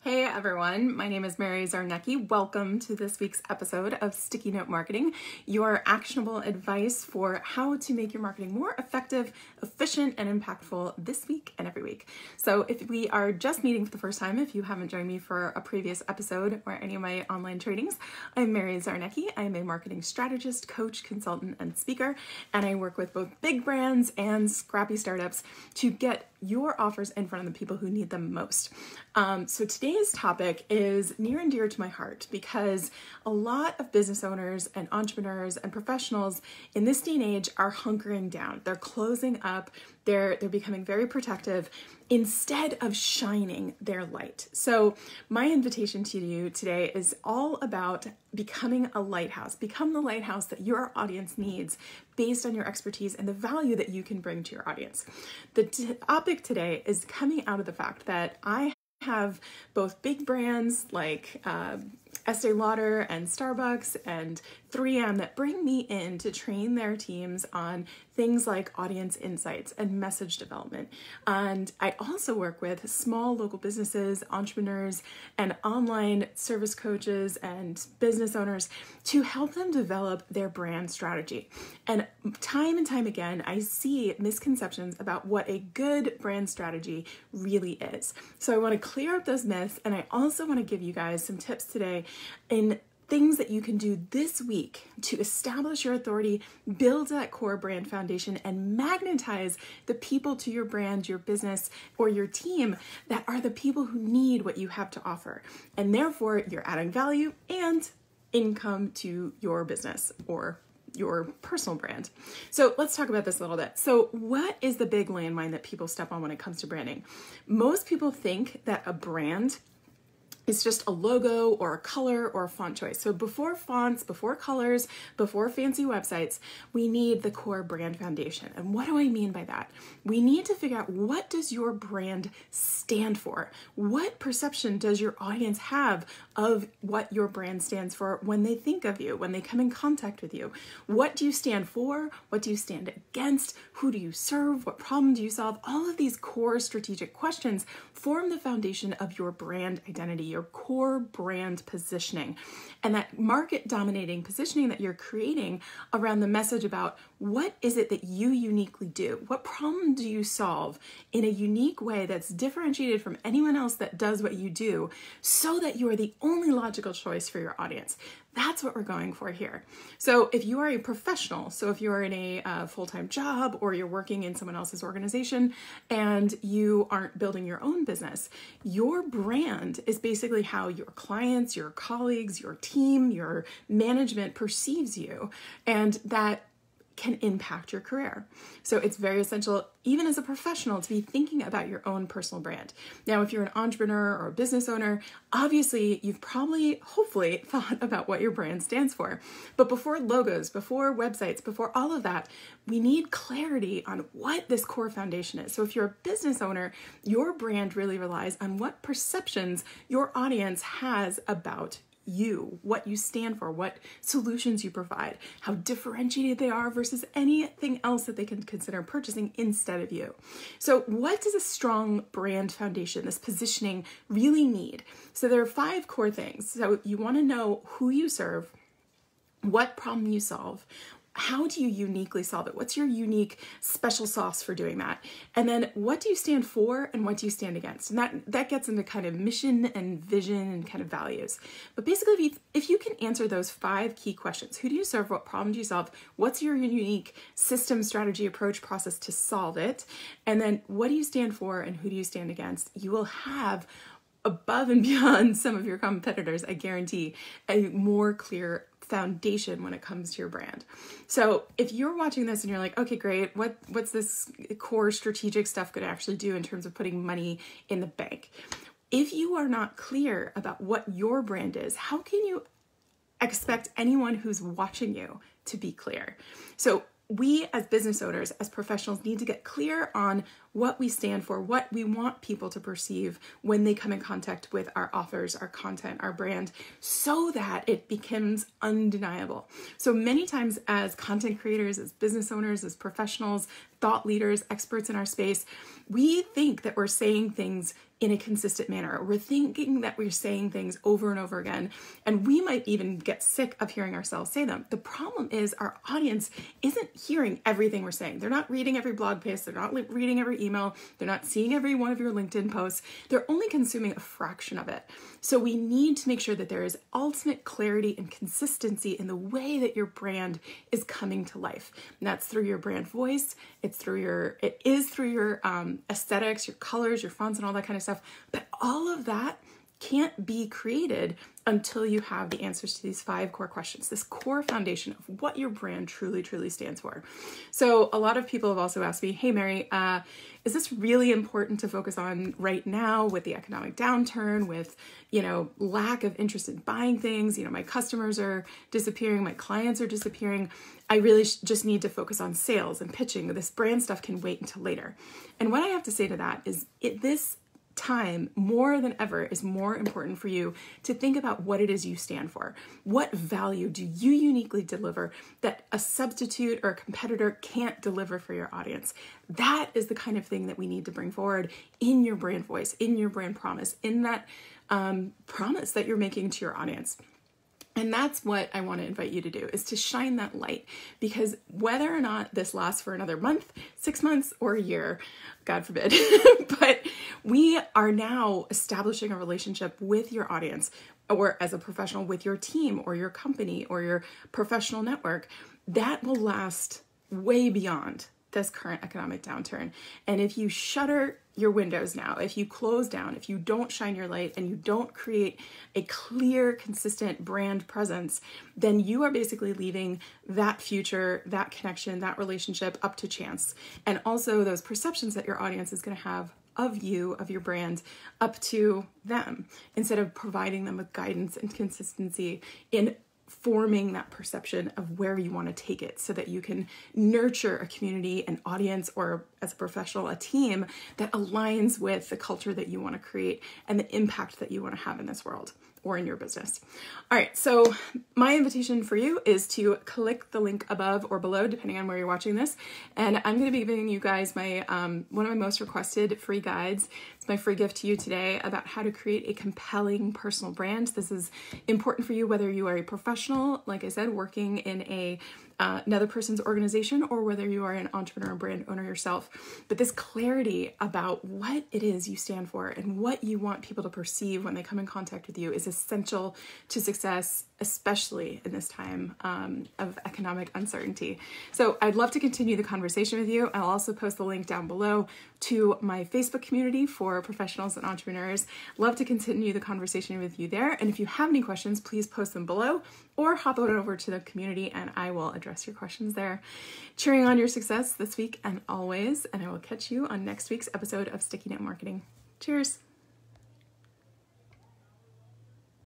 Hey everyone, my name is Mary Zarnecki. Welcome to this week's episode of Sticky Note Marketing, your actionable advice for how to make your marketing more effective, efficient, and impactful this week and every week. So if we are just meeting for the first time, if you haven't joined me for a previous episode or any of my online trainings, I'm Mary Zarnecki. I am a marketing strategist, coach, consultant, and speaker, and I work with both big brands and scrappy startups to get your offers in front of the people who need them most. So today's topic is near and dear to my heart because a lot of business owners and entrepreneurs and professionals in this day and age are hunkering down. They're closing up. They're becoming very protective instead of shining their light. So my invitation to you today is all about becoming a lighthouse. Become the lighthouse that your audience needs based on your expertise and the value that you can bring to your audience. The topic today is coming out of the fact that I have both big brands like Estee Lauder and Starbucks and 3M that bring me in to train their teams on things like audience insights and message development. And I also work with small local businesses, entrepreneurs, and online service coaches and business owners to help them develop their brand strategy. And time again, I see misconceptions about what a good brand strategy really is. So I want to clear up those myths, and I also want to give you guys some tips today in things that you can do this week to establish your authority, build that core brand foundation, and magnetize the people to your brand, your business, or your team that are the people who need what you have to offer. And therefore, you're adding value and income to your business or your personal brand. So let's talk about this a little bit. So what is the big landmine that people step on when it comes to branding? Most people think that a brand it's just a logo or a color or a font choice. So before fonts, before colors, before fancy websites, we need the core brand foundation. And what do I mean by that? We need to figure out, what does your brand stand for? What perception does your audience have of what your brand stands for when they think of you, when they come in contact with you? What do you stand for? What do you stand against? Who do you serve? What problem do you solve? All of these core strategic questions form the foundation of your brand identity, your core brand positioning, and that market dominating positioning that you're creating around the message about what is it that you uniquely do? What problem do you solve in a unique way that's differentiated from anyone else that does what you do, so that you are the only logical choice for your audience? That's what we're going for here. So if you are a professional, so if you're in a full-time job or you're working in someone else's organization and you aren't building your own business, your brand is basically how your clients, your colleagues, your team, your management perceives you, and that can impact your career. So it's very essential, even as a professional, to be thinking about your own personal brand. Now, if you're an entrepreneur or a business owner, obviously you've probably, hopefully, thought about what your brand stands for. But before logos, before websites, before all of that, we need clarity on what this core foundation is. So if you're a business owner, your brand really relies on what perceptions your audience has about you, what you stand for, what solutions you provide, how differentiated they are versus anything else that they can consider purchasing instead of you. So what does a strong brand foundation, this positioning, really need? So there are 5 core things. So you want to know who you serve, what problem you solve, how do you uniquely solve it? What's your unique special sauce for doing that? And then what do you stand for and what do you stand against? And that gets into kind of mission and vision and kind of values. But basically, if you can answer those 5 key questions, who do you serve? What problem do you solve? What's your unique system, strategy, approach, process to solve it? And then what do you stand for and who do you stand against? You will have, above and beyond some of your competitors, I guarantee, a more clear foundation when it comes to your brand. So if you're watching this and you're like, okay, great, what's this core strategic stuff going to actually do in terms of putting money in the bank? If you are not clear about what your brand is, how can you expect anyone who's watching you to be clear? So we as business owners, as professionals, need to get clear on what we stand for, what we want people to perceive when they come in contact with our offers, our content, our brand, so that it becomes undeniable. So many times as content creators, as business owners, as professionals, thought leaders, experts in our space, we think that we're saying things in a consistent manner. We're thinking that we're saying things over and over again, and we might even get sick of hearing ourselves say them. The problem is our audience isn't hearing everything we're saying. They're not reading every blog post. They're not reading every email. They're not seeing every one of your LinkedIn posts. They're only consuming a fraction of it. So we need to make sure that there is ultimate clarity and consistency in the way that your brand is coming to life. And that's through your brand voice. It is through your aesthetics, your colors, your fonts, and all that kind of stuff. But all of that can't be created until you have the answers to these 5 core questions, this core foundation of what your brand truly, truly stands for. So a lot of people have also asked me, hey, Mary, is this really important to focus on right now with the economic downturn, with, lack of interest in buying things? My customers are disappearing, my clients are disappearing. I really just need to focus on sales and pitching. This brand stuff can wait until later. And what I have to say to that is this time more than ever is more important for you to think about what it is you stand for. What value do you uniquely deliver that a substitute or a competitor can't deliver for your audience? That is the kind of thing that we need to bring forward in your brand voice, in your brand promise, in that promise that you're making to your audience. And that's what I want to invite you to do, is to shine that light, because whether or not this lasts for another month, 6 months, or a year, God forbid, but we are now establishing a relationship with your audience, or as a professional with your team or your company or your professional network that will last way beyond this current economic downturn. And if you shutter your windows now, if you close down, if you don't shine your light and you don't create a clear, consistent brand presence, then you are basically leaving that future, that connection, that relationship up to chance. And also those perceptions that your audience is going to have of you, of your brand, up to them, instead of providing them with guidance and consistency in forming that perception of where you want to take it, so that you can nurture a community, an audience, or as a professional, a team that aligns with the culture that you want to create and the impact that you want to have in this world or in your business. All right, so my invitation for you is to click the link above or below, depending on where you're watching this. And I'm going to be giving you guys my one of my most requested free guides. It's my free gift to you today about how to create a compelling personal brand. This is important for you whether you are a professional, like I said, working in another person's organization, or whether you are an entrepreneur, brand owner yourself. But this clarity about what it is you stand for and what you want people to perceive when they come in contact with you is essential to success, especially in this time of economic uncertainty. So I'd love to continue the conversation with you. I'll also post the link down below to my Facebook community for professionals and entrepreneurs. Love to continue the conversation with you there. And if you have any questions, please post them below or hop on over to the community and I will address your questions there. Cheering on your success this week and always, and I will catch you on next week's episode of Sticky Note Marketing. Cheers.